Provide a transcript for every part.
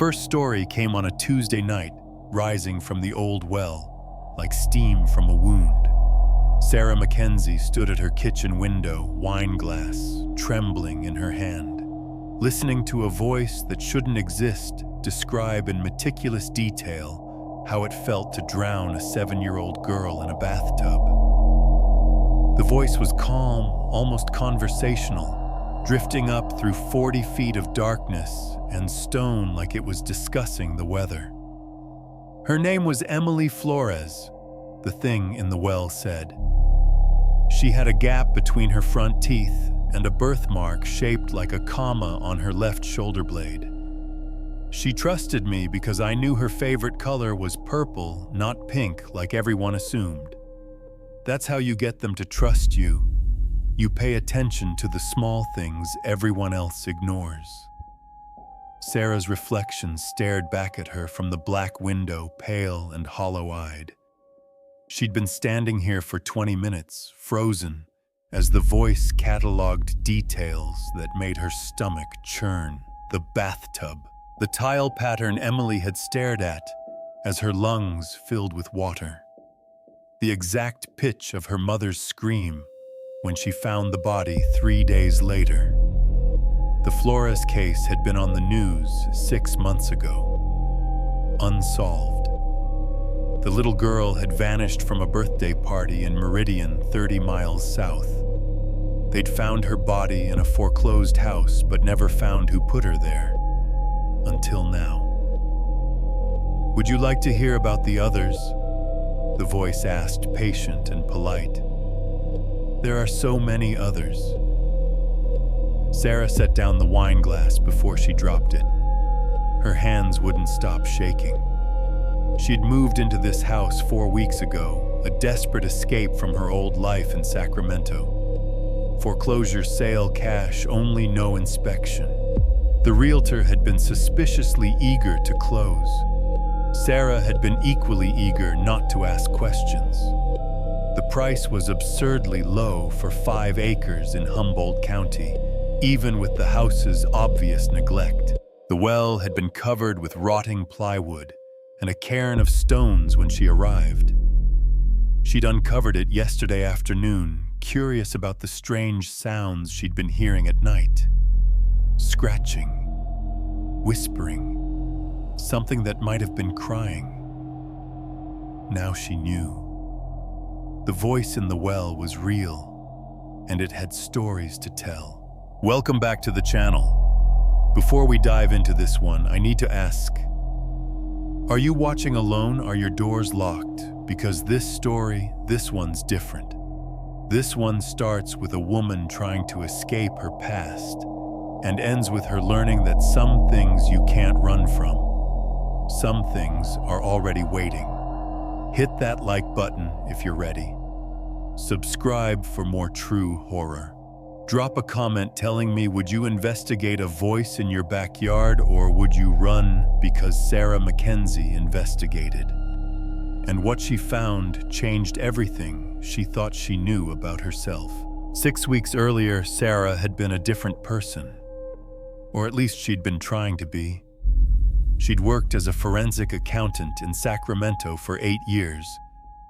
first story came on a Tuesday night, rising from the old well, like steam from a wound. Sarah Mackenzie stood at her kitchen window, wine glass trembling in her hand, listening to a voice that shouldn't exist describe in meticulous detail how it felt to drown a 7-year-old girl in a bathtub. The voice was calm, almost conversational, drifting up through 40 feet of darkness and stone like it was discussing the weather. Her name was Emily Flores, the thing in the well said. She had a gap between her front teeth and a birthmark shaped like a comma on her left shoulder blade. She trusted me because I knew her favorite color was purple, not pink like everyone assumed. That's how you get them to trust you. You pay attention to the small things everyone else ignores. Sarah's reflection stared back at her from the black window, pale and hollow-eyed. She'd been standing here for 20 minutes, frozen, as the voice cataloged details that made her stomach churn. The bathtub, the tile pattern Emily had stared at as her lungs filled with water. The exact pitch of her mother's scream when she found the body 3 days later. The Flores case had been on the news 6 months ago. Unsolved. The little girl had vanished from a birthday party in Meridian, 30 miles south. They'd found her body in a foreclosed house, but never found who put her there. Until now. Would you like to hear about the others? The voice asked, patient and polite. There are so many others. Sarah set down the wine glass before she dropped it. Her hands wouldn't stop shaking. She'd moved into this house 4 weeks ago, a desperate escape from her old life in Sacramento. Foreclosure sale, cash, only, no inspection. The realtor had been suspiciously eager to close. Sarah had been equally eager not to ask questions. The price was absurdly low for 5 acres in Humboldt County, even with the house's obvious neglect. The well had been covered with rotting plywood and a cairn of stones when she arrived. She'd uncovered it yesterday afternoon, curious about the strange sounds she'd been hearing at night. Scratching, whispering, something that might have been crying. Now she knew. The voice in the well was real, and it had stories to tell. Welcome back to the channel. Before we dive into this one, I need to ask, are you watching alone? Are your doors locked? Because this one's different. This one starts with a woman trying to escape her past and ends with her learning that some things you can't run from. Some things are already waiting. Hit that like button if you're ready. Subscribe for more true horror. Drop a comment telling me, would you investigate a voice in your backyard, or would you run because Sarah Mackenzie investigated? And what she found changed everything she thought she knew about herself. 6 weeks earlier, Sarah had been a different person. Or at least she'd been trying to be. She'd worked as a forensic accountant in Sacramento for 8 years,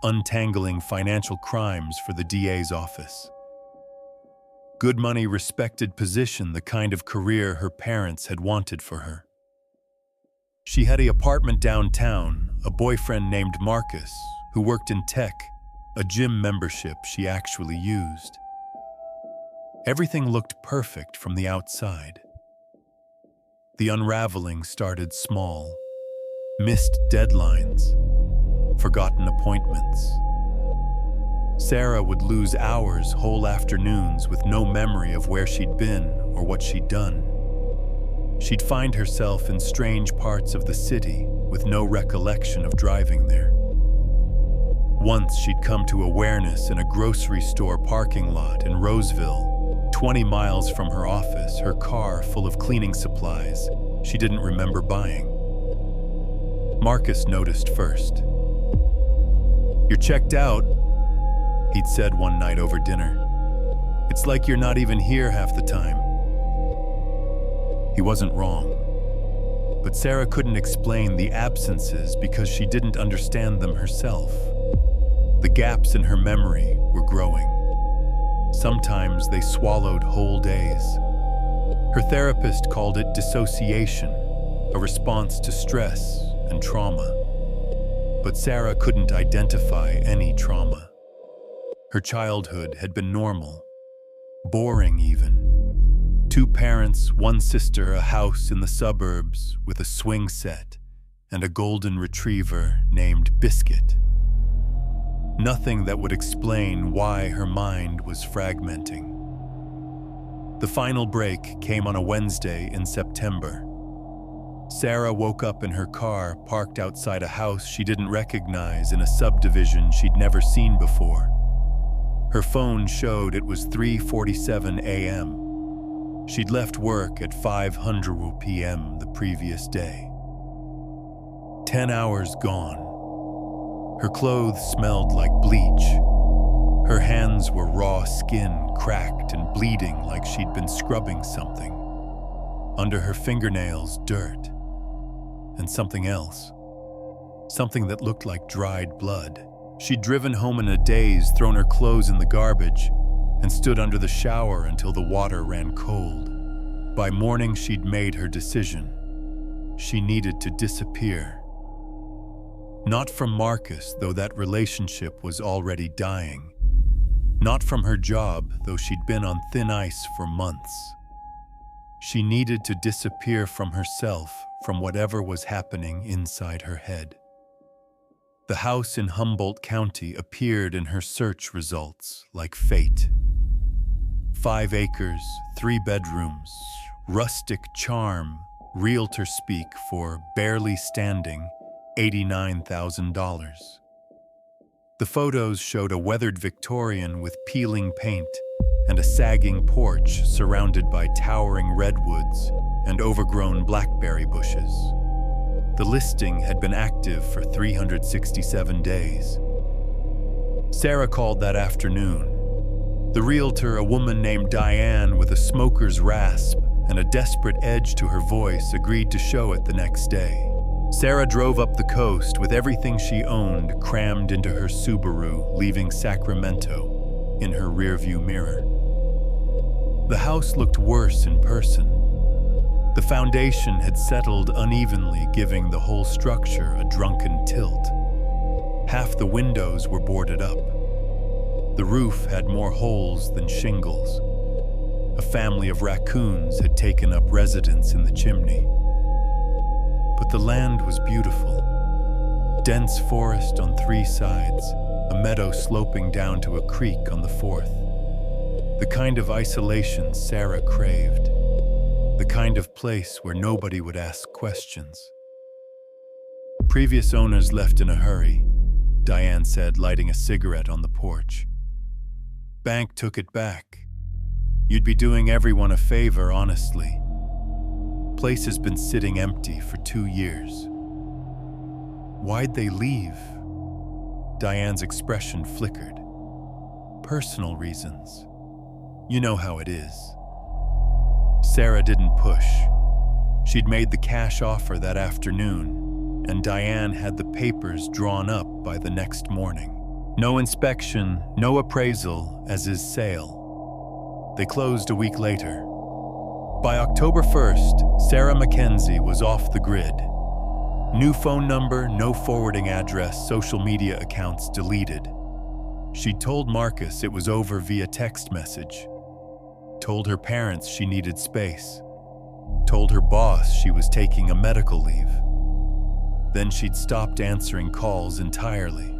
untangling financial crimes for the DA's office. Good money, respected position, the kind of career her parents had wanted for her. She had an apartment downtown, a boyfriend named Marcus, who worked in tech, a gym membership she actually used. Everything looked perfect from the outside. The unraveling started small. Missed deadlines, forgotten appointments. Sarah would lose hours, whole afternoons, with no memory of where she'd been or what she'd done. She'd find herself in strange parts of the city with no recollection of driving there. Once she'd come to awareness in a grocery store parking lot in Roseville, 20 miles from her office, her car full of cleaning supplies she didn't remember buying. Marcus noticed first. "You're checked out," he'd said one night over dinner. "It's like you're not even here half the time." He wasn't wrong. But Sarah couldn't explain the absences because she didn't understand them herself. The gaps in her memory were growing. Sometimes they swallowed whole days. Her therapist called it dissociation, a response to stress and trauma. But Sarah couldn't identify any trauma. Her childhood had been normal, boring even. 2 parents, 1 sister, a house in the suburbs with a swing set, and a golden retriever named Biscuit. Nothing that would explain why her mind was fragmenting. The final break came on a Wednesday in September. Sarah woke up in her car parked outside a house she didn't recognize in a subdivision she'd never seen before. Her phone showed it was 3:47 a.m. She'd left work at 5:00 p.m. the previous day. 10 hours gone. Her clothes smelled like bleach. Her hands were raw skin, cracked and bleeding like she'd been scrubbing something. Under her fingernails, dirt. And something else. Something that looked like dried blood. She'd driven home in a daze, thrown her clothes in the garbage, and stood under the shower until the water ran cold. By morning, she'd made her decision. She needed to disappear. Not from Marcus, though that relationship was already dying. Not from her job, though she'd been on thin ice for months. She needed to disappear from herself, from whatever was happening inside her head. The house in Humboldt County appeared in her search results like fate. 5 acres, 3 bedrooms, rustic charm, realtor speak for barely standing $89,000. The photos showed a weathered Victorian with peeling paint and a sagging porch surrounded by towering redwoods and overgrown blackberry bushes. The listing had been active for 367 days. Sarah called that afternoon. The realtor, a woman named Diane with a smoker's rasp and a desperate edge to her voice, agreed to show it the next day. Sarah drove up the coast with everything she owned crammed into her Subaru, leaving Sacramento in her rearview mirror. The house looked worse in person. The foundation had settled unevenly, giving the whole structure a drunken tilt. Half the windows were boarded up. The roof had more holes than shingles. A family of raccoons had taken up residence in the chimney. But the land was beautiful. Dense forest on 3 sides, a meadow sloping down to a creek on the 4th. The kind of isolation Sarah craved. The kind of place where nobody would ask questions. Previous owners left in a hurry, Diane said, lighting a cigarette on the porch. Bank took it back. You'd be doing everyone a favor, honestly. Place has been sitting empty for 2 years. Why'd they leave? Diane's expression flickered. Personal reasons. You know how it is. Sarah didn't push. She'd made the cash offer that afternoon, and Diane had the papers drawn up by the next morning. No inspection, no appraisal, as is sale. They closed a week later. By October 1st, Sarah Mackenzie was off the grid. New phone number, no forwarding address, social media accounts deleted. She'd told Marcus it was over via text message. Told her parents she needed space. Told her boss she was taking a medical leave. Then she'd stopped answering calls entirely.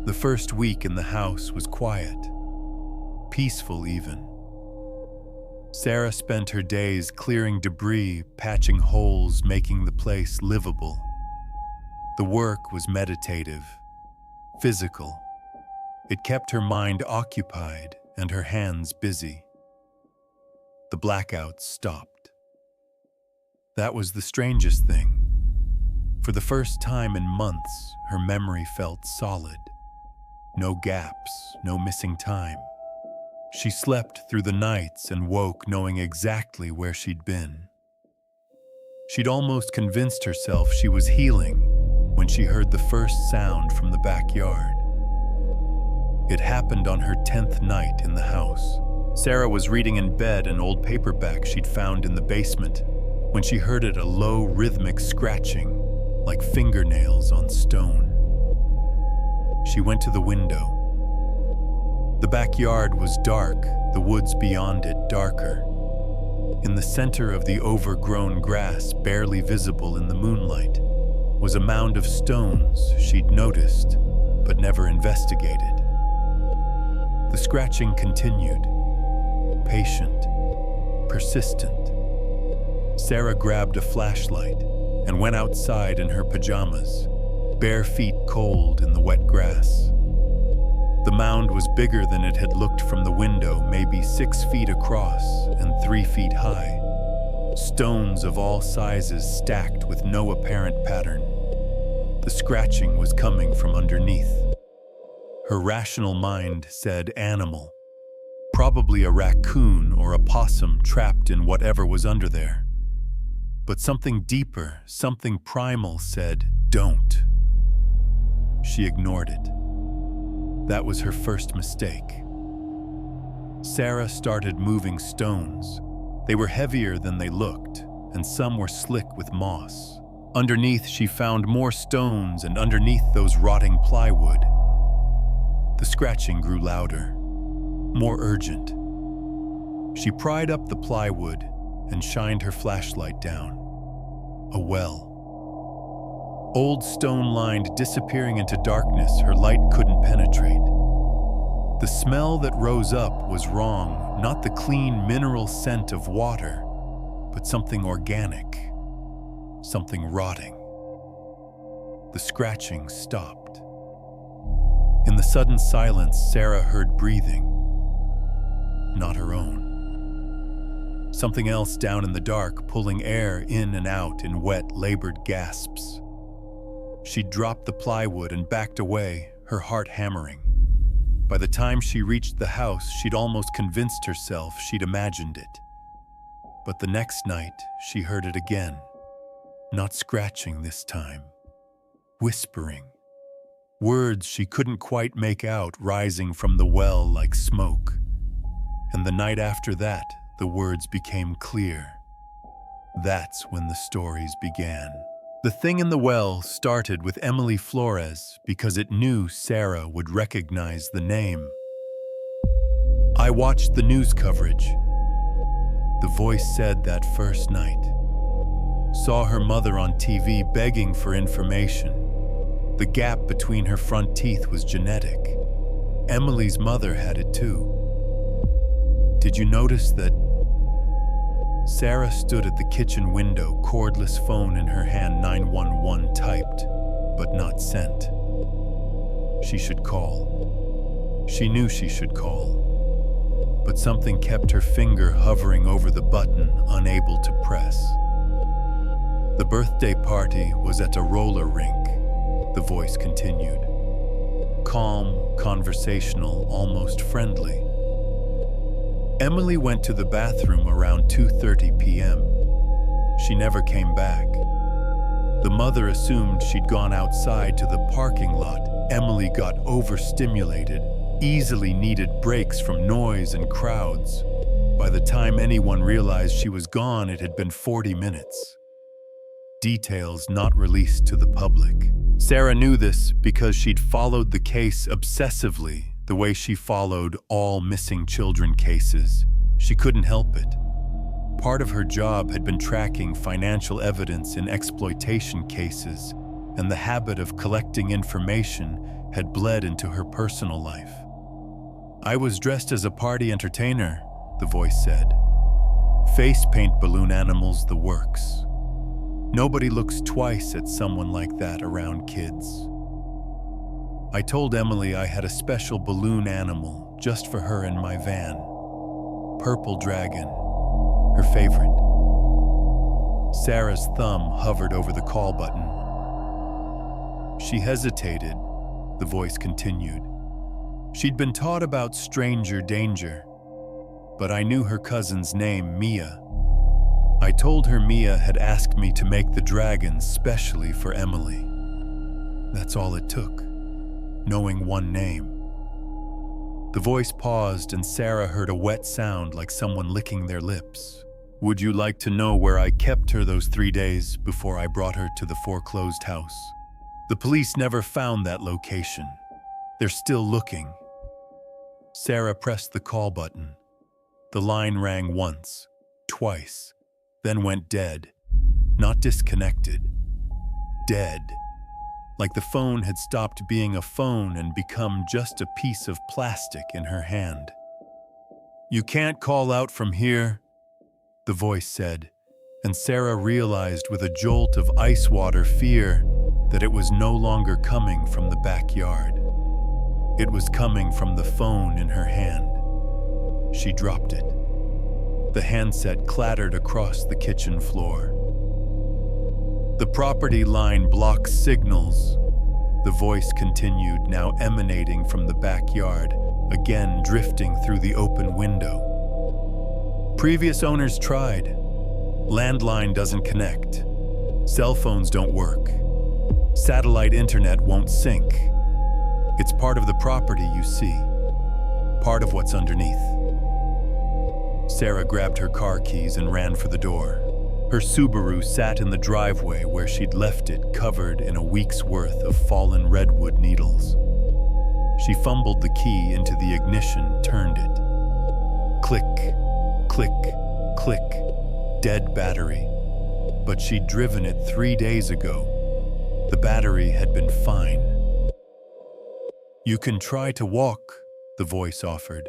The first week in the house was quiet. Peaceful even. Sarah spent her days clearing debris, patching holes, making the place livable. The work was meditative, physical. It kept her mind occupied and her hands busy. The blackouts stopped. That was the strangest thing. For the first time in months, her memory felt solid. No gaps, no missing time. She slept through the nights and woke knowing exactly where she'd been. She'd almost convinced herself she was healing when she heard the first sound from the backyard. It happened on her 10th night in the house. Sarah was reading in bed an old paperback she'd found in the basement when she heard a low, rhythmic scratching, like fingernails on stone. She went to the window. The backyard was dark, the woods beyond it darker. In the center of the overgrown grass, barely visible in the moonlight, was a mound of stones she'd noticed but never investigated. The scratching continued, patient, persistent. Sarah grabbed a flashlight and went outside in her pajamas, bare feet cold in the wet grass. The mound was bigger than it had looked from the window, maybe 6 feet across and 3 feet high. Stones of all sizes stacked with no apparent pattern. The scratching was coming from underneath. Her rational mind said animal, probably a raccoon or a possum trapped in whatever was under there. But something deeper, something primal said, don't. She ignored it. That was her first mistake. Sarah started moving stones. They were heavier than they looked, and some were slick with moss. Underneath, she found more stones, and underneath those rotting plywood. The scratching grew louder, more urgent. She pried up the plywood and shined her flashlight down. A well. Old stone-lined, disappearing into darkness her light couldn't penetrate. The smell that rose up was wrong, not the clean mineral scent of water, but something organic, something rotting. The scratching stopped. In the sudden silence, Sarah heard breathing, not her own. Something else down in the dark, pulling air in and out in wet, labored gasps. She dropped the plywood and backed away, her heart hammering. By the time she reached the house, she'd almost convinced herself she'd imagined it. But the next night, she heard it again. Not scratching this time. Whispering. Words she couldn't quite make out rising from the well like smoke. And the night after that, the words became clear. That's when the stories began. The thing in the well started with Emily Flores because it knew Sarah would recognize the name. I watched the news coverage. The voice said that first night. Saw her mother on TV begging for information. The gap between her front teeth was genetic. Emily's mother had it too. Did you notice that? Sarah stood at the kitchen window, cordless phone in her hand, 911 typed, but not sent. She should call. She knew she should call. But something kept her finger hovering over the button, unable to press. The birthday party was at a roller rink, the voice continued. Calm, conversational, almost friendly. Emily went to the bathroom around 2:30 p.m. She never came back. The mother assumed she'd gone outside to the parking lot. Emily got overstimulated, easily needed breaks from noise and crowds. By the time anyone realized she was gone, it had been 40 minutes. Details not released to the public. Sarah knew this because she'd followed the case obsessively, the way she followed all missing children cases. She couldn't help it. Part of her job had been tracking financial evidence in exploitation cases, and the habit of collecting information had bled into her personal life. I was dressed as a party entertainer, the voice said. Face paint, balloon animals, the works. Nobody looks twice at someone like that around kids. I told Emily I had a special balloon animal just for her in my van. Purple dragon, her favorite. Sarah's thumb hovered over the call button. She hesitated, the voice continued. She'd been taught about stranger danger, but I knew her cousin's name, Mia. I told her Mia had asked me to make the dragons specially for Emily. That's all it took, knowing one name. The voice paused and Sarah heard a wet sound like someone licking their lips. Would you like to know where I kept her those 3 days before I brought her to the foreclosed house? The police never found that location. They're still looking. Sarah pressed the call button. The line rang once, twice, then went dead. Not disconnected. Dead. Like the phone had stopped being a phone and become just a piece of plastic in her hand. You can't call out from here, the voice said, and Sarah realized with a jolt of ice water fear that it was no longer coming from the backyard. It was coming from the phone in her hand. She dropped it. The handset clattered across the kitchen floor. The property line blocks signals, the voice continued, now emanating from the backyard, again drifting through the open window. Previous owners tried. Landline doesn't connect. Cell phones don't work. Satellite internet won't sync. It's part of the property, you see. Part of what's underneath. Sarah grabbed her car keys and ran for the door. Her Subaru sat in the driveway where she'd left it, covered in a week's worth of fallen redwood needles. She fumbled the key into the ignition, turned it. Click, click, click, dead battery. But she'd driven it 3 days ago. The battery had been fine. You can try to walk, the voice offered.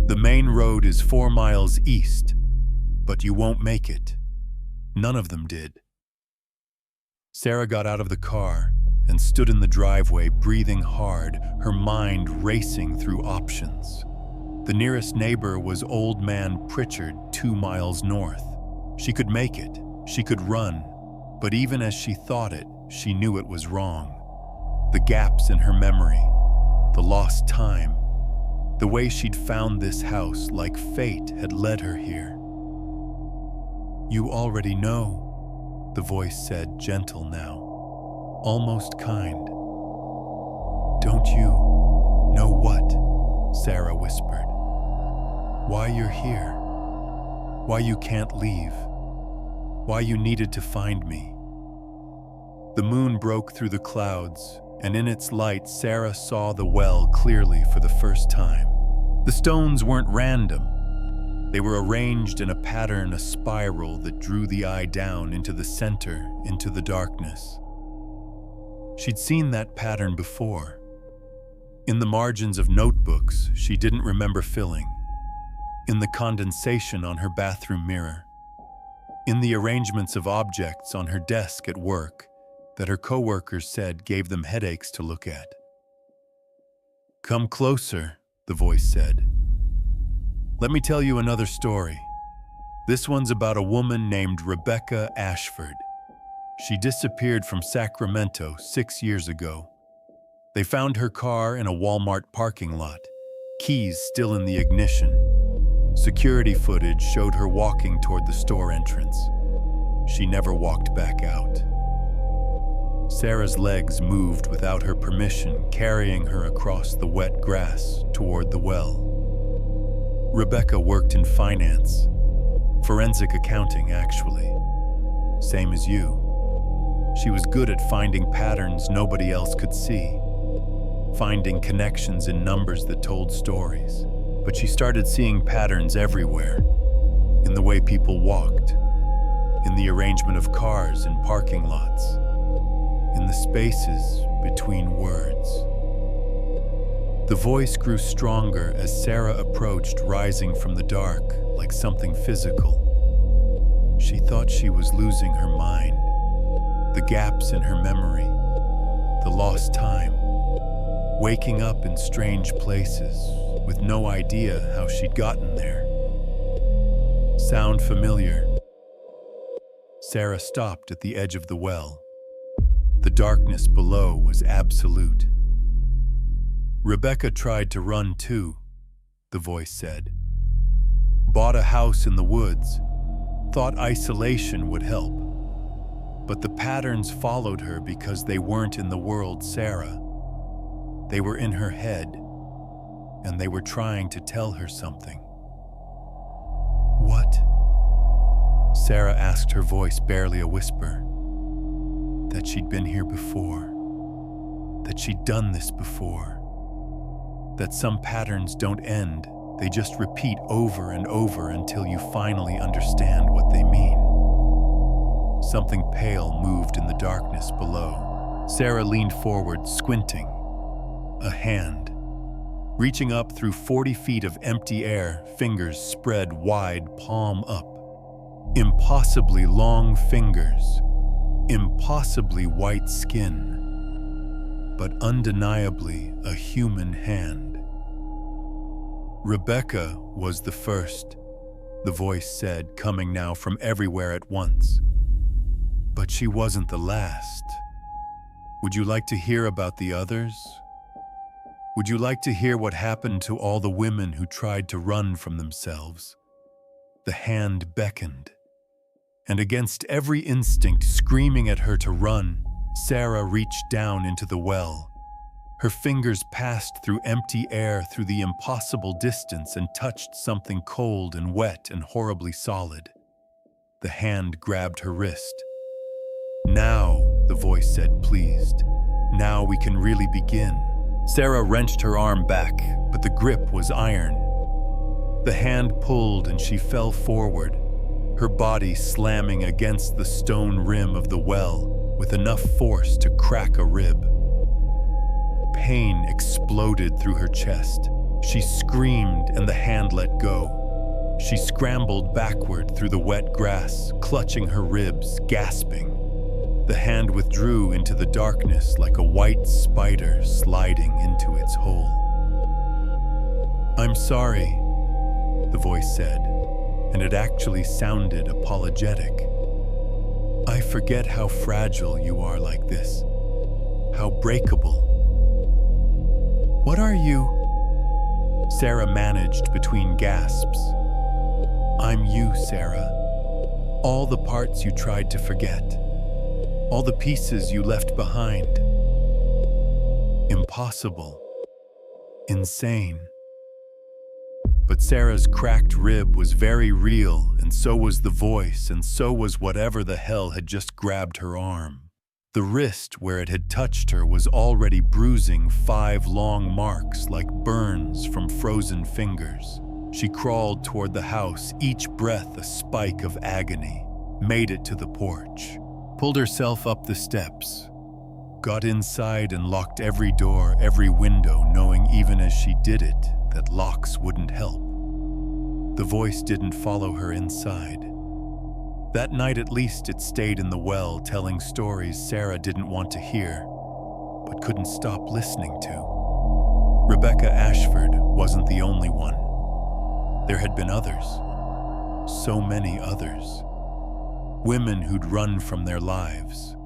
The main road is 4 miles east, but you won't make it. None of them did. Sarah got out of the car and stood in the driveway, breathing hard, her mind racing through options. The nearest neighbor was Old Man Pritchard, 2 miles north. She could make it. She could run. But even as she thought it, she knew it was wrong. The gaps in her memory, the lost time, the way she'd found this house like fate had led her here. You already know, the voice said, gentle now, almost kind. Don't you know what? Sarah whispered. Why you're here. Why you can't leave. Why you needed to find me. The moon broke through the clouds, and in its light, Sarah saw the well clearly for the first time. The stones weren't random. They were arranged in a pattern, a spiral that drew the eye down into the center, into the darkness. She'd seen that pattern before. In the margins of notebooks she didn't remember filling. In the condensation on her bathroom mirror. In the arrangements of objects on her desk at work that her coworkers said gave them headaches to look at. Come closer, the voice said. Let me tell you another story. This one's about a woman named Rebecca Ashford. She disappeared from Sacramento 6 years ago. They found her car in a Walmart parking lot, keys still in the ignition. Security footage showed her walking toward the store entrance. She never walked back out. Sarah's legs moved without her permission, carrying her across the wet grass toward the well. Rebecca worked in finance, forensic accounting actually, same as you. She was good at finding patterns nobody else could see, finding connections in numbers that told stories. But she started seeing patterns everywhere, in the way people walked, in the arrangement of cars in parking lots, in the spaces between words. The voice grew stronger as Sarah approached, rising from the dark like something physical. She thought she was losing her mind, the gaps in her memory, the lost time, waking up in strange places with no idea how she'd gotten there. Sound familiar? Sarah stopped at the edge of the well. The darkness below was absolute. Rebecca tried to run too, the voice said. Bought a house in the woods, thought isolation would help. But the patterns followed her because they weren't in the world Sarah. They were in her head, and they were trying to tell her something. "What?" Sarah asked, her voice barely a whisper. That she'd been here before. That she'd done this before. That some patterns don't end, they just repeat over and over until you finally understand what they mean. Something pale moved in the darkness below. Sarah leaned forward, squinting. A hand. Reaching up through 40 feet of empty air, fingers spread wide, palm up. Impossibly long fingers. Impossibly white skin. But undeniably a human hand. "Rebecca was the first," the voice said, coming now from everywhere at once. "But she wasn't the last. Would you like to hear about the others? Would you like to hear what happened to all the women who tried to run from themselves?" The hand beckoned. And against every instinct screaming at her to run, Sarah reached down into the well. Her fingers passed through empty air through the impossible distance and touched something cold and wet and horribly solid. The hand grabbed her wrist. "Now," the voice said, pleased. "Now we can really begin." Sarah wrenched her arm back, but the grip was iron. The hand pulled and she fell forward, her body slamming against the stone rim of the well with enough force to crack a rib. Pain exploded through her chest. She screamed and the hand let go. She scrambled backward through the wet grass, clutching her ribs, gasping. The hand withdrew into the darkness like a white spider sliding into its hole. "I'm sorry," the voice said, and it actually sounded apologetic. "I forget how fragile you are like this, how breakable." "What are you?" Sarah managed between gasps. "I'm you, Sarah. All the parts you tried to forget. All the pieces you left behind. Impossible. Insane." But Sarah's cracked rib was very real, and so was the voice, and so was whatever the hell had just grabbed her arm. The wrist where it had touched her was already bruising 5 long marks like burns from frozen fingers. She crawled toward the house, each breath a spike of agony, made it to the porch, pulled herself up the steps, got inside and locked every door, every window, knowing even as she did it that locks wouldn't help. The voice didn't follow her inside. That night at least it stayed in the well, telling stories Sarah didn't want to hear, but couldn't stop listening to. Rebecca Ashford wasn't the only one. There had been others. So many others. Women who'd run from their lives.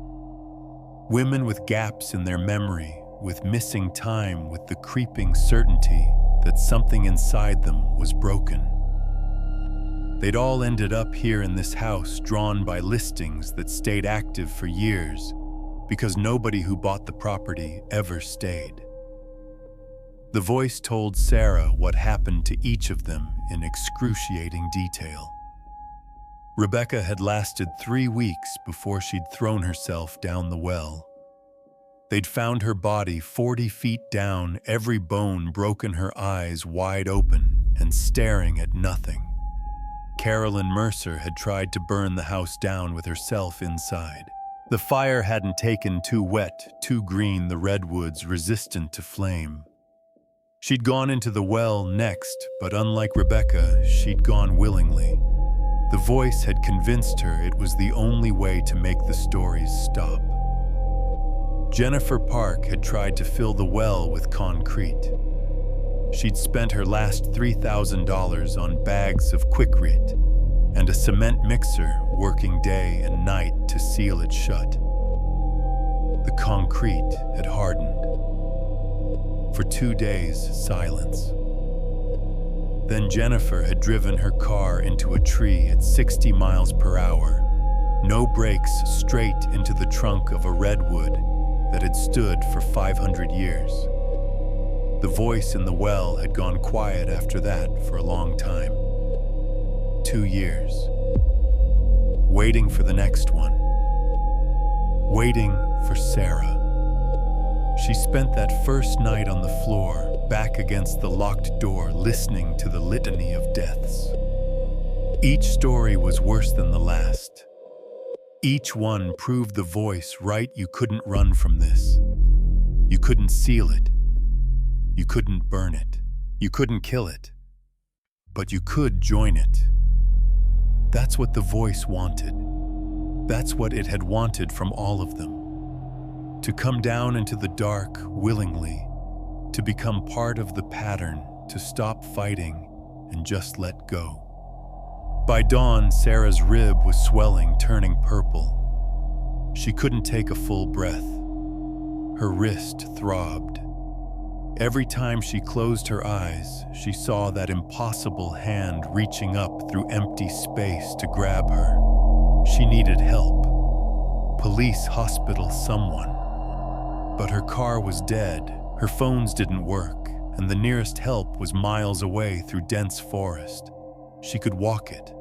Women with gaps in their memory, with missing time, with the creeping certainty that something inside them was broken. They'd all ended up here in this house, drawn by listings that stayed active for years, because nobody who bought the property ever stayed. The voice told Sarah what happened to each of them in excruciating detail. Rebecca had lasted 3 weeks before she'd thrown herself down the well. They'd found her body 40 feet down, every bone broken, her eyes wide open and staring at nothing. Carolyn Mercer had tried to burn the house down with herself inside. The fire hadn't taken, too wet, too green, the redwoods resistant to flame. She'd gone into the well next, but unlike Rebecca, she'd gone willingly. The voice had convinced her it was the only way to make the stories stop. Jennifer Park had tried to fill the well with concrete. She'd spent her last $3,000 on bags of Quikrete and a cement mixer working day and night to seal it shut. The concrete had hardened. For 2 days, silence. Then Jennifer had driven her car into a tree at 60 miles per hour, no brakes, straight into the trunk of a redwood that had stood for 500 years. The voice in the well had gone quiet after that for a long time. 2 years. Waiting for the next one. Waiting for Sarah. She spent that first night on the floor, back against the locked door, listening to the litany of deaths. Each story was worse than the last. Each one proved the voice right. You couldn't run from this. You couldn't seal it. You couldn't burn it. You couldn't kill it. But you could join it. That's what the voice wanted. That's what it had wanted from all of them. To come down into the dark willingly, to become part of the pattern, to stop fighting and just let go. By dawn, Sarah's rib was swelling, turning purple. She couldn't take a full breath. Her wrist throbbed. Every time she closed her eyes, she saw that impossible hand reaching up through empty space to grab her. She needed help. Police, hospital, someone. But her car was dead, her phones didn't work, and the nearest help was miles away through dense forest. She could walk it.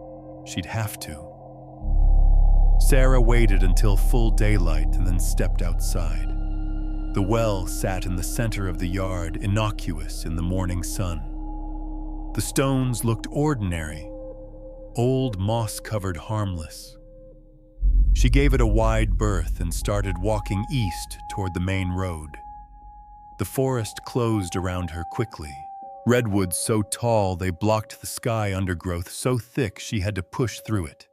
She'd have to. Sarah waited until full daylight and then stepped outside. The well sat in the center of the yard, innocuous in the morning sun. The stones looked ordinary, old, moss-covered, harmless. She gave it a wide berth and started walking east toward the main road. The forest closed around her quickly. Redwoods so tall they blocked the sky, undergrowth so thick she had to push through it.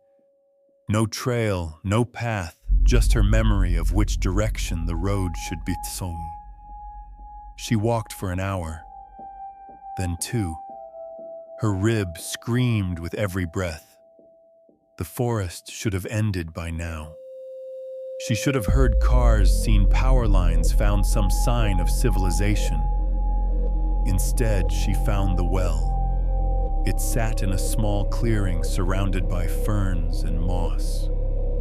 No trail, no path, just her memory of which direction the road should be taken. She walked for an hour, then 2. Her rib screamed with every breath. The forest should have ended by now. She should have heard cars, seen power lines, found some sign of civilization. Instead, she found the well. It sat in a small clearing surrounded by ferns and moss.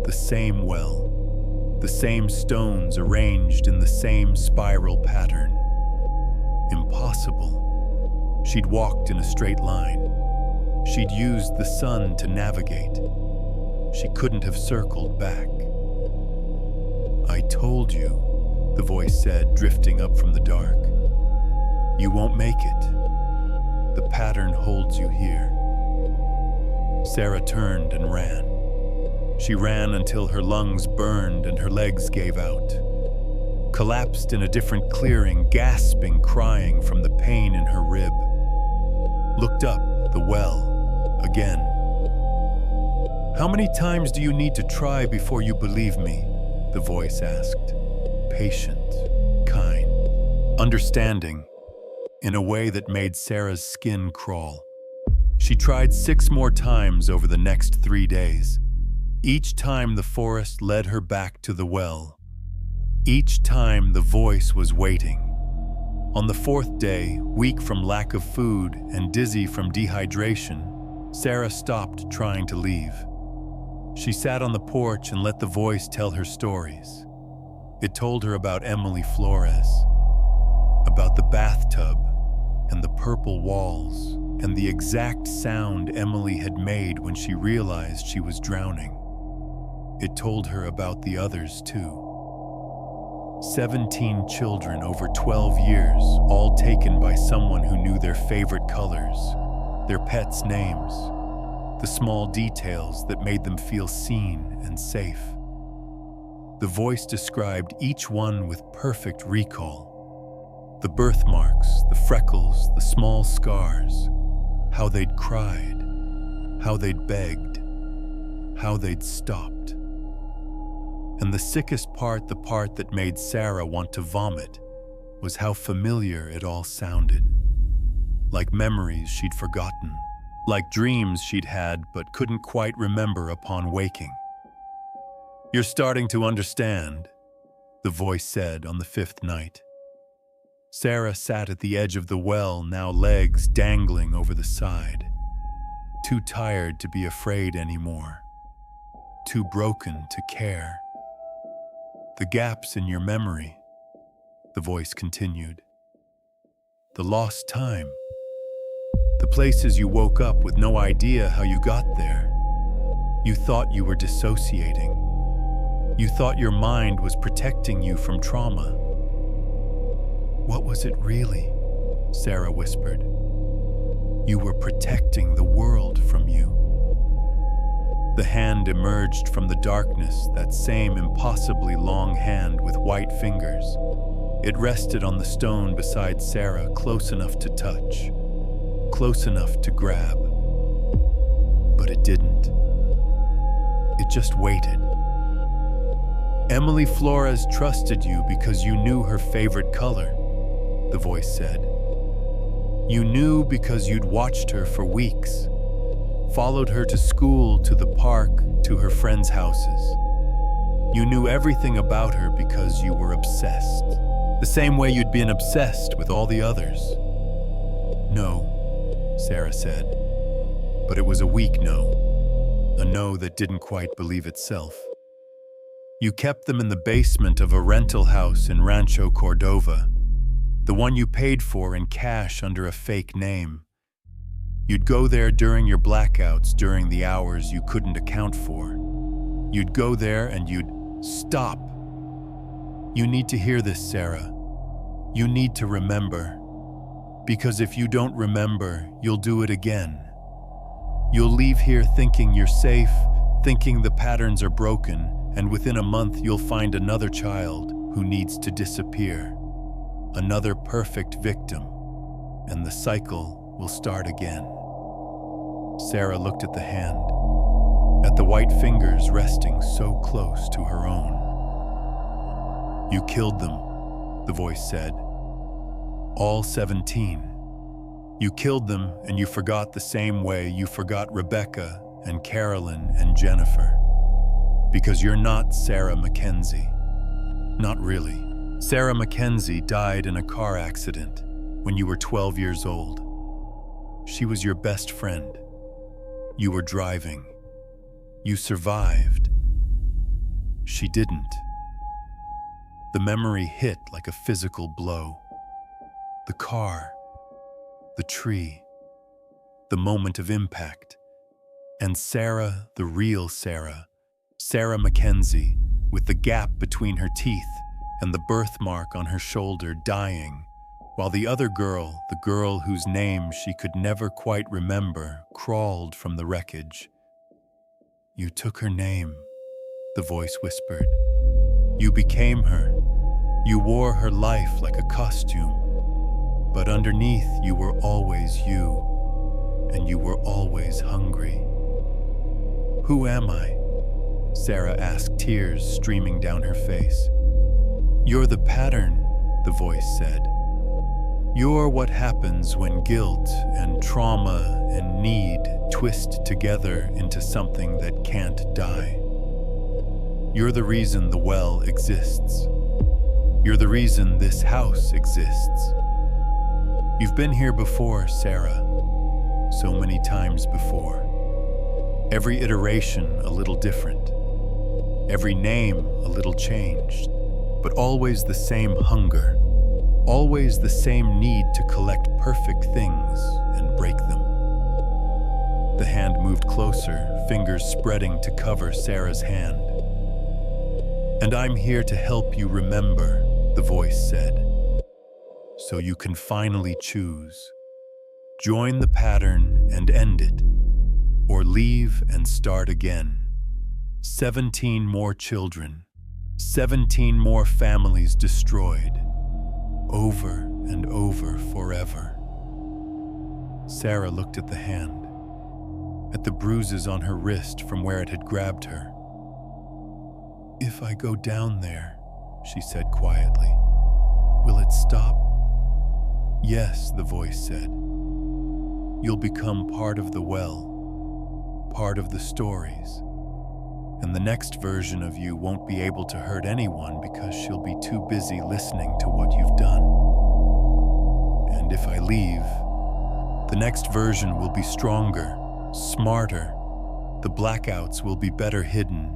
The same well. The same stones arranged in the same spiral pattern. Impossible. She'd walked in a straight line. She'd used the sun to navigate. She couldn't have circled back. "I told you," the voice said, drifting up from the dark. "You won't make it. The pattern holds you here." Sarah turned and ran. She ran until her lungs burned and her legs gave out. Collapsed in a different clearing, gasping, crying from the pain in her rib. Looked up the well again. "How many times do you need to try before you believe me?" the voice asked. Patient, kind, understanding, in a way that made Sarah's skin crawl. She tried 6 more times over the next 3 days. Each time the forest led her back to the well. Each time the voice was waiting. On the 4th day, weak from lack of food and dizzy from dehydration, Sarah stopped trying to leave. She sat on the porch and let the voice tell her stories. It told her about Emily Flores, about the bathtub and the purple walls and the exact sound Emily had made when she realized she was drowning. It told her about the others too. 17 children over 12 years, all taken by someone who knew their favorite colors, their pets' names, the small details that made them feel seen and safe. The voice described each one with perfect recall. The birthmarks, the freckles, the small scars, how they'd cried, how they'd begged, how they'd stopped. And the sickest part, the part that made Sarah want to vomit, was how familiar it all sounded. Like memories she'd forgotten. Like dreams she'd had but couldn't quite remember upon waking. "You're starting to understand," the voice said on the 5th night. Sarah sat at the edge of the well, now legs dangling over the side. Too tired to be afraid anymore. Too broken to care. The gaps in your memory, the voice continued. The lost time. The places you woke up with no idea how you got there. You thought you were dissociating. You thought your mind was protecting you from trauma. What was it really? Sarah whispered. You were protecting the world from you. The hand emerged from the darkness, that same impossibly long hand with white fingers. It rested on the stone beside Sarah, close enough to touch, close enough to grab. But it didn't. It just waited. Emily Flores trusted you because you knew her favorite color, the voice said. You knew because you'd watched her for weeks, followed her to school, to the park, to her friends' houses. You knew everything about her because you were obsessed, the same way you'd been obsessed with all the others. No, Sarah said, but it was a weak no, a no that didn't quite believe itself. You kept them in the basement of a rental house in Rancho Cordova, the one you paid for in cash under a fake name. You'd go there during your blackouts, during the hours you couldn't account for. You'd go there and you'd stop. You need to hear this, Sarah. You need to remember. Because if you don't remember, you'll do it again. You'll leave here thinking you're safe, thinking the patterns are broken, and within a month you'll find another child who needs to disappear. Another perfect victim, and the cycle will start again. Sarah looked at the hand, at the white fingers resting so close to her own. You killed them, the voice said. All 17. You killed them and you forgot the same way you forgot Rebecca and Carolyn and Jennifer. Because you're not Sarah Mackenzie. Not really. Sarah Mackenzie died in a car accident when you were 12 years old. She was your best friend. You were driving. You survived. She didn't. The memory hit like a physical blow. The car, the tree, the moment of impact. And Sarah, the real Sarah, Sarah Mackenzie, with the gap between her teeth and the birthmark on her shoulder, dying, while the other girl, the girl whose name she could never quite remember, crawled from the wreckage. You took her name, the voice whispered. You became her. You wore her life like a costume. But underneath, you were always you, and you were always hungry. Who am I? Sarah asked, tears streaming down her face. You're the pattern, the voice said. You're what happens when guilt and trauma and need twist together into something that can't die. You're the reason the well exists. You're the reason this house exists. You've been here before, Sarah, so many times before. Every iteration a little different. Every name a little changed, but always the same hunger, always the same need to collect perfect things and break them. The hand moved closer, fingers spreading to cover Sarah's hand. And I'm here to help you remember, the voice said, so you can finally choose. Join the pattern and end it, or leave and start again. 17 more children, 17 more families destroyed, over and over forever. Sarah looked at the hand, at the bruises on her wrist from where it had grabbed her. If I go down there, she said quietly, will it stop? Yes, the voice said. You'll become part of the well, part of the stories. And the next version of you won't be able to hurt anyone because she'll be too busy listening to what you've done. leave. The next version will be stronger, smarter. The blackouts will be better hidden.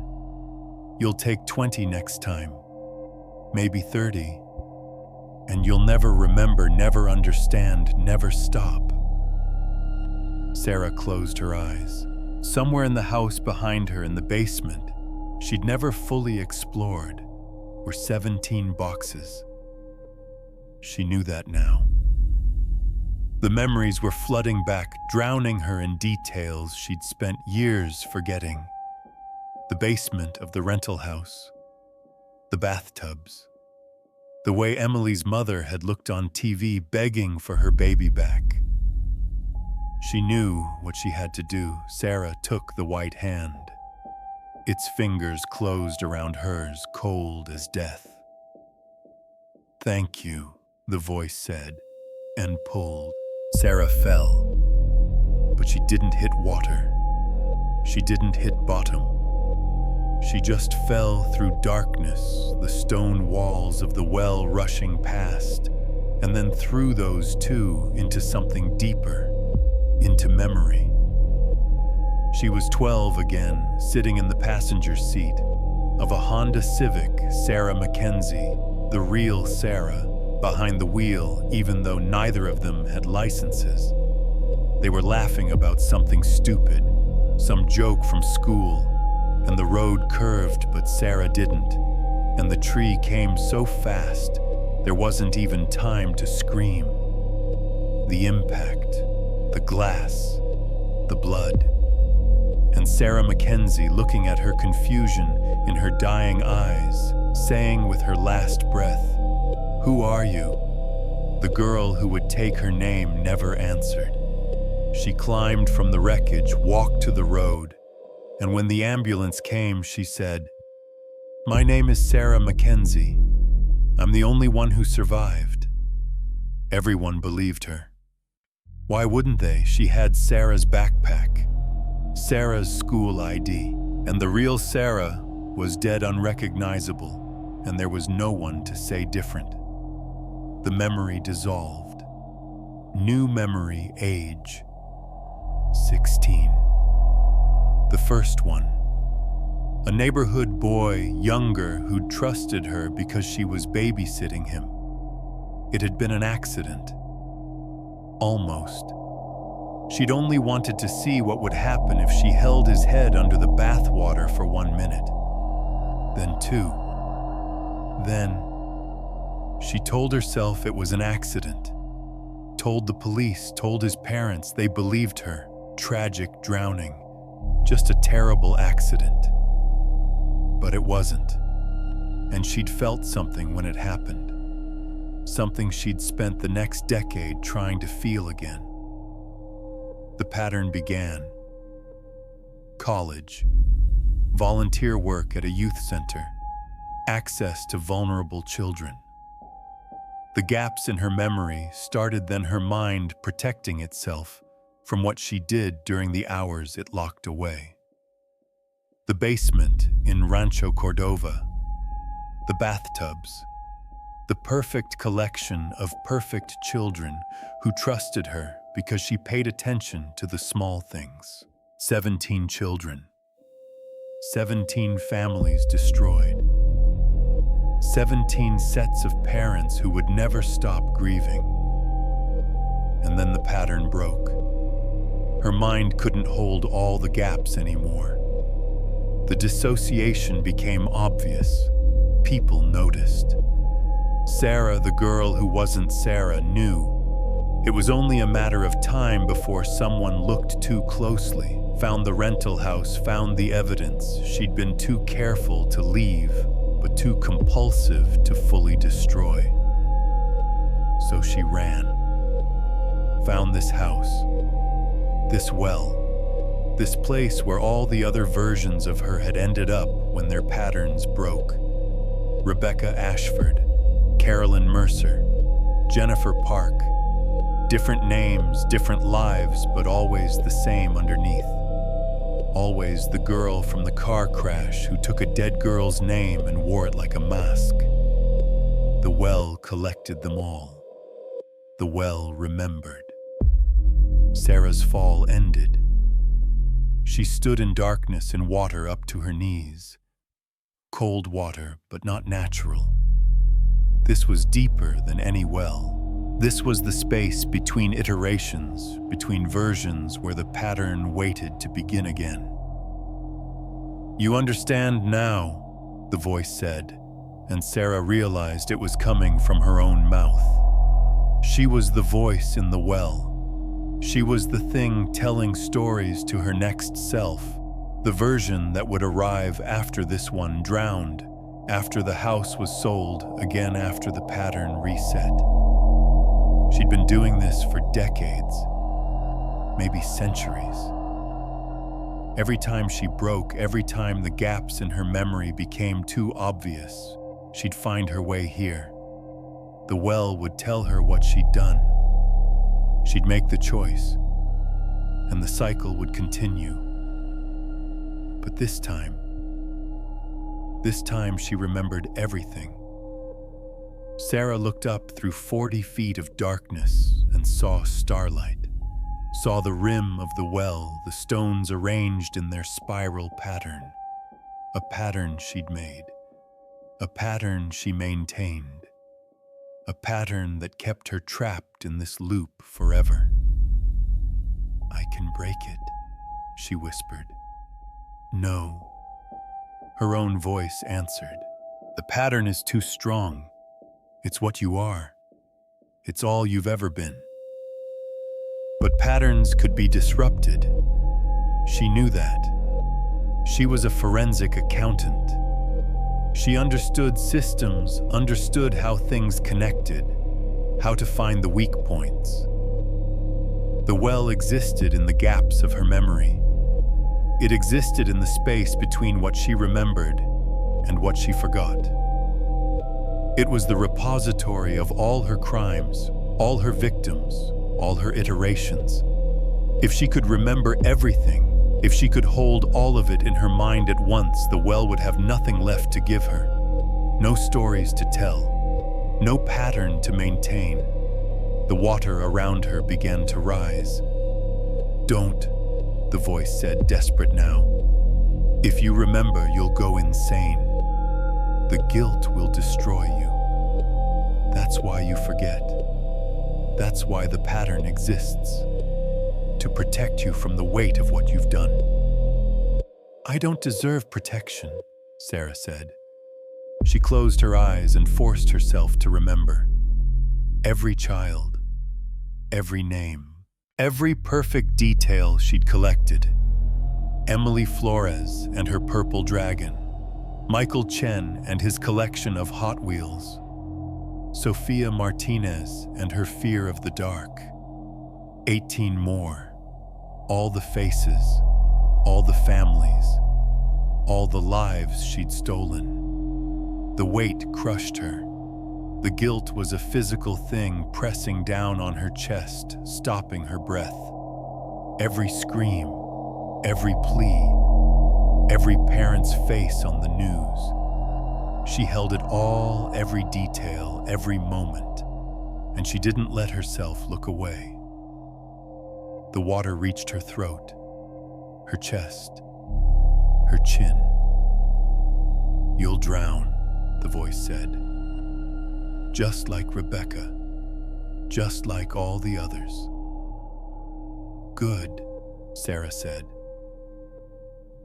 You'll take 20 next time, maybe 30. And you'll never remember, never understand, never stop. Sarah closed her eyes. Somewhere in the house behind her in the basement, she'd never fully explored, were 17 boxes. She knew that now. The memories were flooding back, drowning her in details she'd spent years forgetting. The basement of the rental house, the bathtubs, the way Emily's mother had looked on TV begging for her baby back. She knew what she had to do. Sarah took the white hand. Its fingers closed around hers, cold as death. "Thank you," the voice said, and pulled. Sarah fell, but she didn't hit water. She didn't hit bottom. She just fell through darkness, the stone walls of the well rushing past, and then through those too into something deeper, into memory. She was 12 again, sitting in the passenger seat of a Honda Civic, Sarah Mackenzie, the real Sarah, behind the wheel, even though neither of them had licenses. They were laughing about something stupid, some joke from school, and the road curved, but Sarah didn't, and the tree came so fast, there wasn't even time to scream. The impact, the glass, the blood. And Sarah Mackenzie looking at her confusion in her dying eyes, saying with her last breath, "Who are you?" The girl who would take her name never answered. She climbed from the wreckage, walked to the road, and when the ambulance came, she said, "My name is Sarah Mackenzie. I'm the only one who survived." Everyone believed her. Why wouldn't they? She had Sarah's backpack, Sarah's school ID, and the real Sarah was dead, unrecognizable, and there was no one to say different. The memory dissolved. New memory, age 16. The first one. A neighborhood boy, younger, who'd trusted her because she was babysitting him. It had been an accident. Almost. She'd only wanted to see what would happen if she held his head under the bathwater for 1 minute. Then 2. Then, she told herself it was an accident. Told the police, told his parents, they believed her. Tragic drowning. Just a terrible accident. But it wasn't. And she'd felt something when it happened. Something she'd spent the next decade trying to feel again. The pattern began. College, volunteer work at a youth center, access to vulnerable children. The gaps in her memory started then her mind protecting itself from what she did during the hours it locked away. The basement in Rancho Cordova, the bathtubs, the perfect collection of perfect children who trusted her because she paid attention to the small things. 17 children. 17 families destroyed. 17 sets of parents who would never stop grieving. And then the pattern broke. Her mind couldn't hold all the gaps anymore. The dissociation became obvious. People noticed. Sarah, the girl who wasn't Sarah, knew. It was only a matter of time before someone looked too closely, found the rental house, found the evidence. She'd been too careful to leave, but too compulsive to fully destroy. So she ran. Found this house, this well, this place where all the other versions of her had ended up when their patterns broke. Rebecca Ashford, Carolyn Mercer, Jennifer Park. Different names, different lives, but always the same underneath. Always the girl from the car crash who took a dead girl's name and wore it like a mask. The well collected them all. The well remembered. Sarah's fall ended. She stood in darkness in water up to her knees. Cold water, but not natural. This was deeper than any well. This was the space between iterations, between versions where the pattern waited to begin again. "You understand now," the voice said, and Sarah realized it was coming from her own mouth. She was the voice in the well. She was the thing telling stories to her next self, the version that would arrive after this one drowned, after the house was sold, again after the pattern reset. She'd been doing this for decades, maybe centuries. Every time she broke, every time the gaps in her memory became too obvious, she'd find her way here. The well would tell her what she'd done. She'd make the choice, and the cycle would continue. But this time she remembered everything. Sarah looked up through 40 feet of darkness and saw starlight, saw the rim of the well, the stones arranged in their spiral pattern, a pattern she'd made, a pattern she maintained, a pattern that kept her trapped in this loop forever. "I can break it," she whispered. "No," her own voice answered. "The pattern is too strong. It's what you are. It's all you've ever been." But patterns could be disrupted. She knew that. She was a forensic accountant. She understood systems, understood how things connected, how to find the weak points. The well existed in the gaps of her memory. It existed in the space between what she remembered and what she forgot. It was the repository of all her crimes, all her victims, all her iterations. If she could remember everything, if she could hold all of it in her mind at once, the well would have nothing left to give her. No stories to tell, no pattern to maintain. The water around her began to rise. "Don't," the voice said, desperate now. "If you remember, you'll go insane. The guilt will destroy you. That's why you forget. That's why the pattern exists. To protect you from the weight of what you've done." "I don't deserve protection," Sarah said. She closed her eyes and forced herself to remember. Every child, every name, every perfect detail she'd collected. Emily Flores and her purple dragon, Michael Chen and his collection of Hot Wheels, Sophia Martinez and her fear of the dark. 18 more. All the faces, all the families, all the lives she'd stolen. The weight crushed her. The guilt was a physical thing pressing down on her chest, stopping her breath. Every scream, every plea, every parent's face on the news. She held it all, every detail, every moment, and she didn't let herself look away. The water reached her throat, her chest, her chin. "You'll drown," the voice said. "Just like Rebecca, just like all the others." "Good," Sarah said.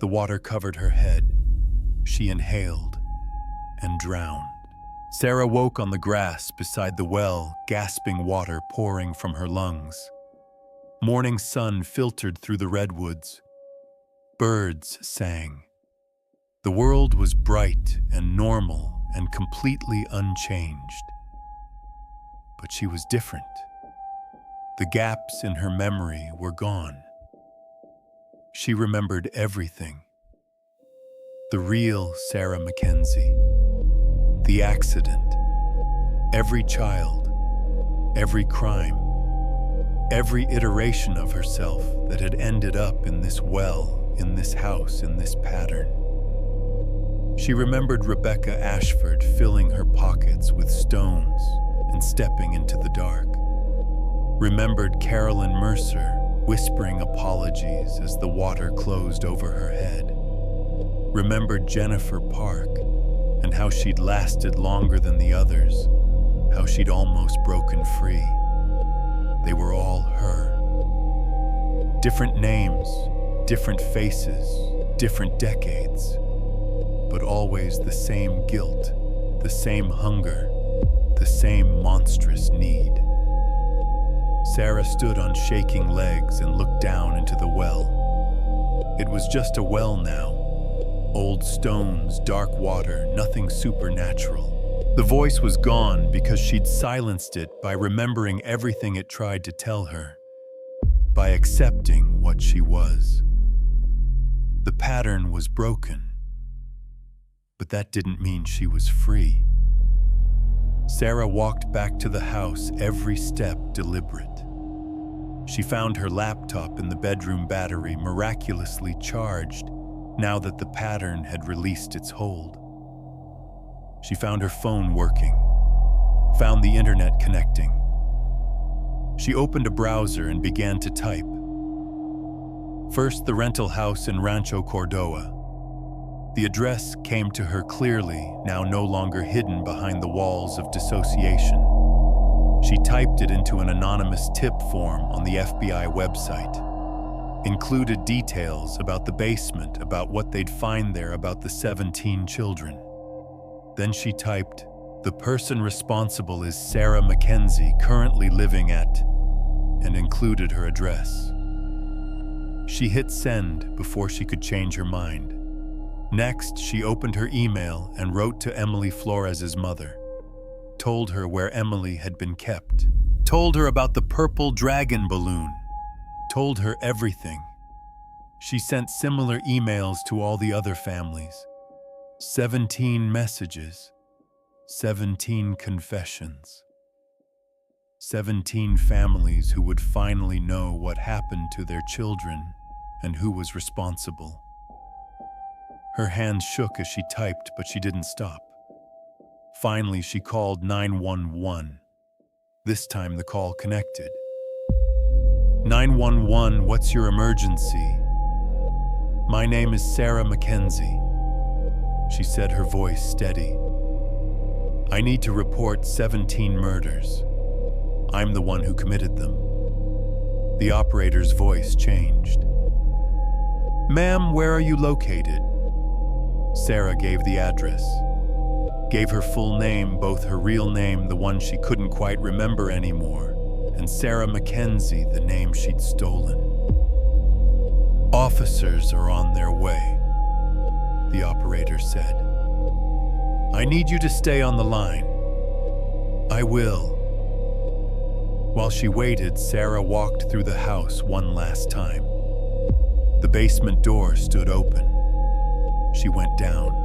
The water covered her head. She inhaled and drowned. Sarah woke on the grass beside the well, gasping water pouring from her lungs. Morning sun filtered through the redwoods. Birds sang. The world was bright and normal and completely unchanged. But she was different. The gaps in her memory were gone. She remembered everything. The real Sarah Mackenzie. The accident. Every child. Every crime. Every iteration of herself that had ended up in this well, in this house, in this pattern. She remembered Rebecca Ashford filling her pockets with stones and stepping into the dark. remembered Carolyn Mercer whispering apologies as the water closed over her head, remembered Jennifer Park and how she'd lasted longer than the others, how she'd almost broken free. They were all her. Different names, different faces, different decades, but always the same guilt, the same hunger, the same monstrous need. Sarah stood on shaking legs and looked down into the well. It was just a well now. Old stones, dark water, nothing supernatural. The voice was gone because she'd silenced it by remembering everything it tried to tell her, by accepting what she was. The pattern was broken, but that didn't mean she was free. Sarah walked back to the house, every step deliberate. She found her laptop in the bedroom battery miraculously charged now that the pattern had released its hold. She found her phone working, found the internet connecting. She opened a browser and began to type. First, the rental house in Rancho Cordova. The address came to her clearly, now no longer hidden behind the walls of dissociation. She typed it into an anonymous tip form on the FBI website. Included details about the basement, about what they'd find there, about the 17 children. Then she typed, "The person responsible is Sarah Mackenzie, currently living at," and included her address. She hit send before she could change her mind. Next, she opened her email and wrote to Emily Flores's mother. Told her where Emily had been kept. Told her about the purple dragon balloon. Told her everything. She sent similar emails to all the other families. 17 messages. 17 confessions. 17 families who would finally know what happened to their children and who was responsible. Her hands shook as she typed, but she didn't stop. Finally, she called 911. This time the call connected. 911, what's your emergency? My name is Sarah Mackenzie. She said, her voice steady. I need to report 17 murders. I'm the one who committed them. The operator's voice changed. Ma'am, where are you located? Sarah gave the address. Gave her full name, both her real name, the one she couldn't quite remember anymore, and Sarah Mackenzie, the name she'd stolen. Officers are on their way, the operator said. I need you to stay on the line. I will. While she waited, Sarah walked through the house one last time. The basement door stood open. She went down.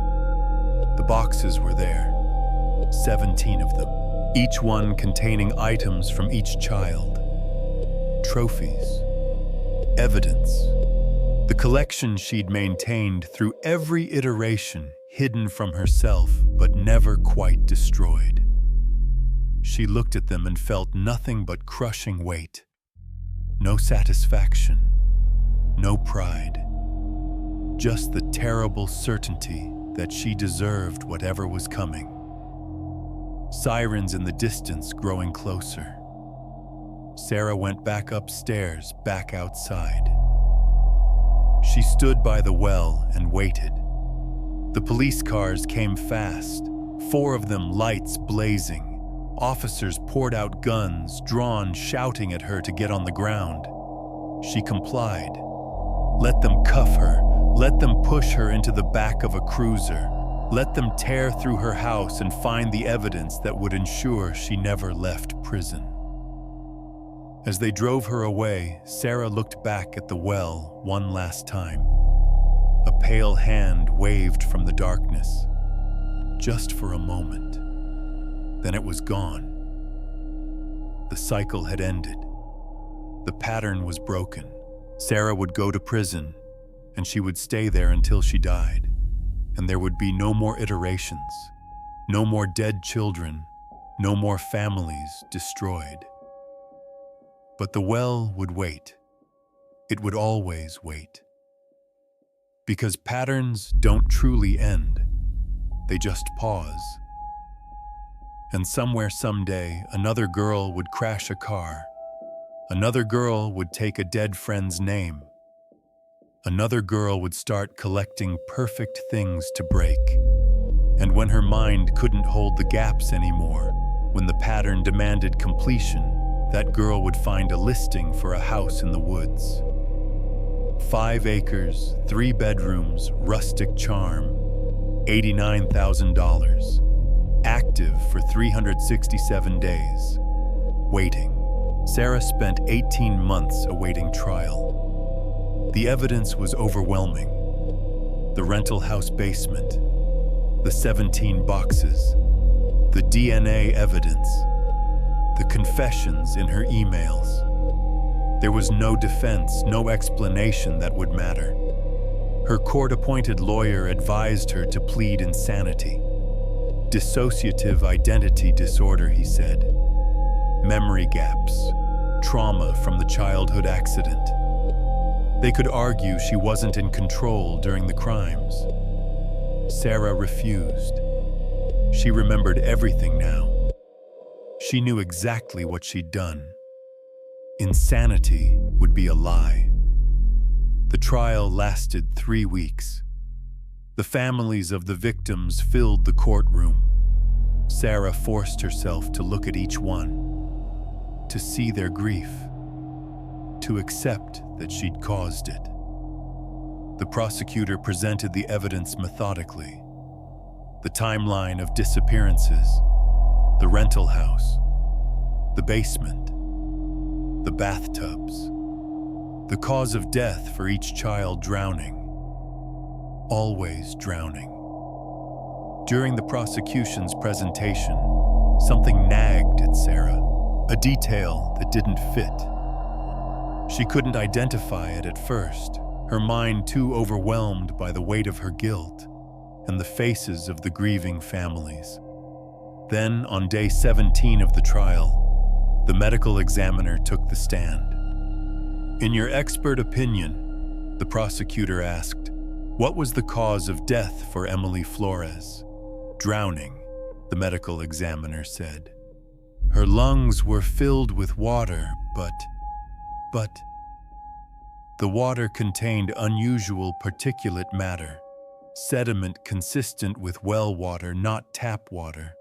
The boxes were there, 17 of them, each one containing items from each child. Trophies, evidence, the collection she'd maintained through every iteration, hidden from herself, but never quite destroyed. She looked at them and felt nothing but crushing weight. No satisfaction, no pride. Just the terrible certainty that she deserved whatever was coming. Sirens in the distance growing closer. Sarah went back upstairs, back outside. She stood by the well and waited. The police cars came fast, 4 of them, lights blazing. Officers poured out guns, drawn, shouting at her to get on the ground. She complied. Let them cuff her. Let them push her into the back of a cruiser. Let them tear through her house and find the evidence that would ensure she never left prison. As they drove her away, Sarah looked back at the well one last time. A pale hand waved from the darkness, just for a moment. Then it was gone. The cycle had ended. The pattern was broken. Sarah would go to prison, and she would stay there until she died, and there would be no more iterations, no more dead children, no more families destroyed. But the well would wait. It would always wait. Because patterns don't truly end. They just pause. And somewhere someday, another girl would crash a car. Another girl would take a dead friend's name. Another girl would start collecting perfect things to break. And when her mind couldn't hold the gaps anymore, when the pattern demanded completion, that girl would find a listing for a house in the woods. 5 acres, 3 bedrooms, rustic charm, $89,000. Active for 367 days. Waiting. Sarah spent 18 months awaiting trial. The evidence was overwhelming. The rental house basement, the 17 boxes, the DNA evidence, the confessions in her emails. There was no defense, no explanation that would matter. Her court-appointed lawyer advised her to plead insanity. Dissociative identity disorder, he said. Memory gaps, trauma from the childhood accident. They could argue she wasn't in control during the crimes. Sarah refused. She remembered everything now. She knew exactly what she'd done. Insanity would be a lie. The trial lasted 3 weeks. The families of the victims filled the courtroom. Sarah forced herself to look at each one, to see their grief, to accept that she'd caused it. The prosecutor presented the evidence methodically. The timeline of disappearances, the rental house, the basement, the bathtubs, the cause of death for each child: drowning. Always drowning. During the prosecution's presentation, something nagged at Sarah, a detail that didn't fit. She couldn't identify it at first, her mind too overwhelmed by the weight of her guilt and the faces of the grieving families. Then, on day 17 of the trial, the medical examiner took the stand. In your expert opinion, the prosecutor asked, what was the cause of death for Emily Flores? Drowning, the medical examiner said. Her lungs were filled with water, but the water contained unusual particulate matter, sediment consistent with well water, not tap water.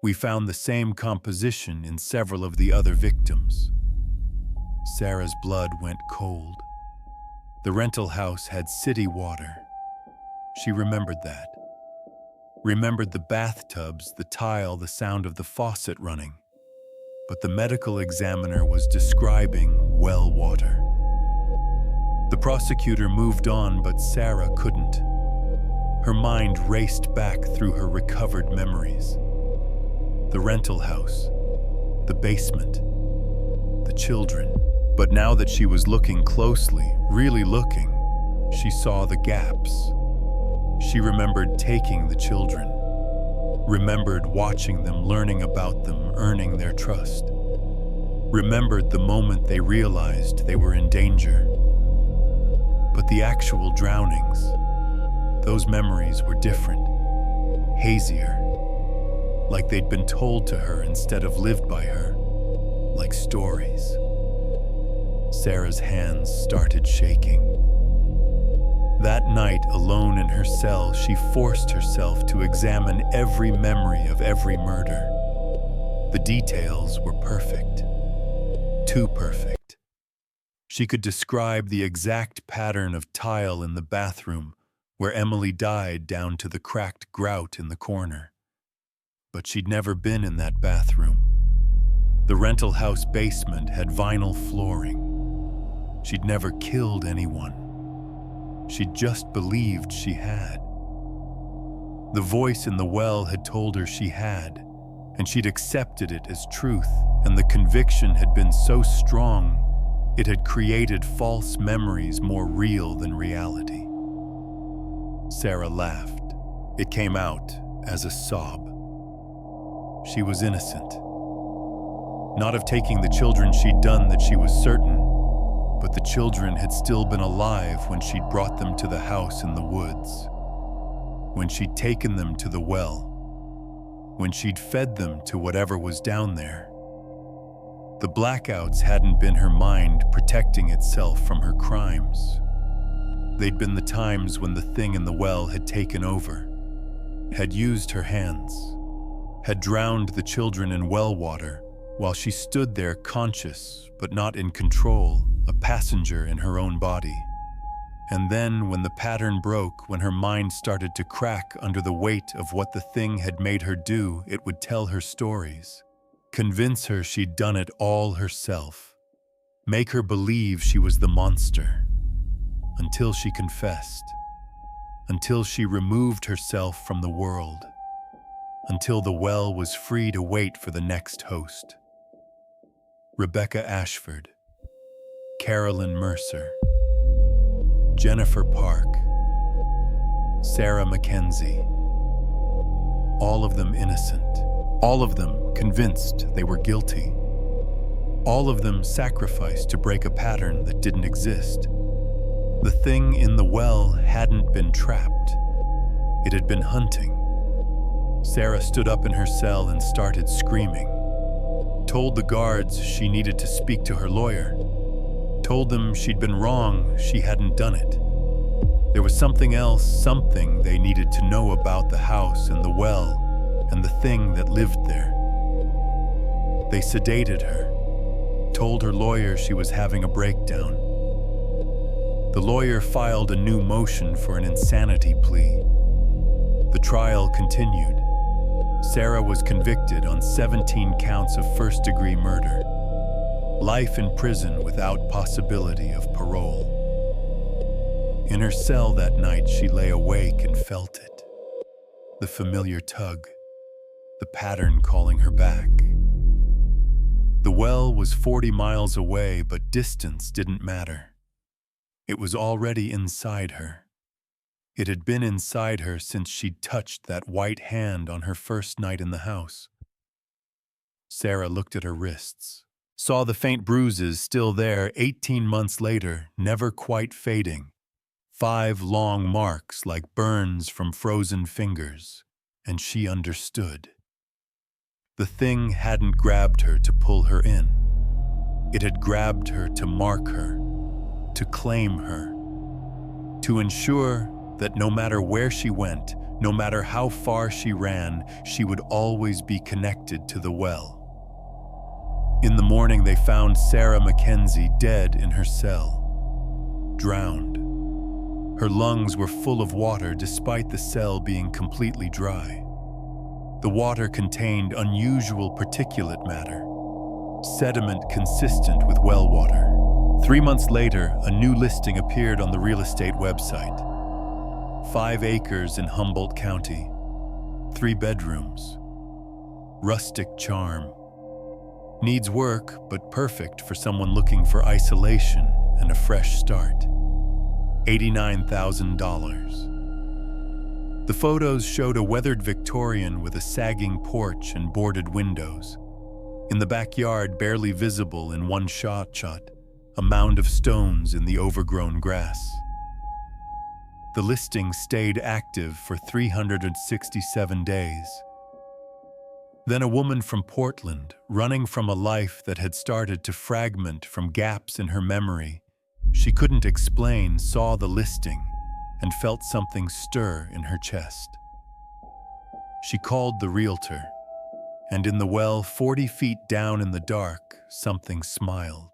We found the same composition in several of the other victims. Sarah's blood went cold. The rental house had city water. She remembered that. Remembered the bathtubs, the tile, the sound of the faucet running. But the medical examiner was describing well water. The prosecutor moved on, but Sarah couldn't. Her mind raced back through her recovered memories. The rental house, the basement, the children. But now that she was looking closely, really looking, she saw the gaps. She remembered taking the children, remembered watching them, learning about them, earning their trust, remembered the moment they realized they were in danger. But the actual drownings, those memories were different, hazier, like they'd been told to her instead of lived by her, like stories. Sarah's hands started shaking. That night, alone in her cell, she forced herself to examine every memory of every murder. The details were perfect. Too perfect. She could describe the exact pattern of tile in the bathroom where Emily died down to the cracked grout in the corner. But she'd never been in that bathroom. The rental house basement had vinyl flooring. She'd never killed anyone. She'd just believed she had. The voice in the well had told her she had, and she'd accepted it as truth, and the conviction had been so strong, it had created false memories more real than reality. Sarah laughed. It came out as a sob. She was innocent. Not of taking the children she'd done, that she was certain, but the children had still been alive when she'd brought them to the house in the woods, when she'd taken them to the well, when she'd fed them to whatever was down there. The blackouts hadn't been her mind protecting itself from her crimes. They'd been the times when the thing in the well had taken over, had used her hands, had drowned the children in well water while she stood there conscious but not in control, a passenger in her own body. And then when the pattern broke, when her mind started to crack under the weight of what the thing had made her do, it would tell her stories, convince her she'd done it all herself, make her believe she was the monster, until she confessed, until she removed herself from the world, until the well was free to wait for the next host. Rebecca Ashford, Carolyn Mercer, Jennifer Park, Sarah Mackenzie. All of them innocent. All of them convinced they were guilty. All of them sacrificed to break a pattern that didn't exist. The thing in the well hadn't been trapped. It had been hunting. Sarah stood up in her cell and started screaming. Told the guards she needed to speak to her lawyer. Told them she'd been wrong, she hadn't done it. There was something else, something they needed to know about the house and the well and the thing that lived there. They sedated her, told her lawyer she was having a breakdown. The lawyer filed a new motion for an insanity plea. The trial continued. Sarah was convicted on 17 counts of first-degree murder. Life in prison without possibility of parole. In her cell that night, she lay awake and felt it. The familiar tug, the pattern calling her back. The well was 40 miles away, but distance didn't matter. It was already inside her. It had been inside her since she'd touched that white hand on her first night in the house. Sarah looked at her wrists, saw the faint bruises still there 18 months later, never quite fading. 5 long marks like burns from frozen fingers, and she understood. The thing hadn't grabbed her to pull her in. It had grabbed her to mark her, to claim her, to ensure that no matter where she went, no matter how far she ran, she would always be connected to the well. In the morning, they found Sarah Mackenzie dead in her cell, drowned. Her lungs were full of water despite the cell being completely dry. The water contained unusual particulate matter, sediment consistent with well water. 3 months later, a new listing appeared on the real estate website. 5 acres in Humboldt County, 3 bedrooms, rustic charm. Needs work, but perfect for someone looking for isolation and a fresh start. $89,000. The photos showed a weathered Victorian with a sagging porch and boarded windows. In the backyard, barely visible in one shot, a mound of stones in the overgrown grass. The listing stayed active for 367 days. Then a woman from Portland, running from a life that had started to fragment from gaps in her memory she couldn't explain, saw the listing and felt something stir in her chest. She called the realtor, and in the well 40 feet down in the dark, something smiled.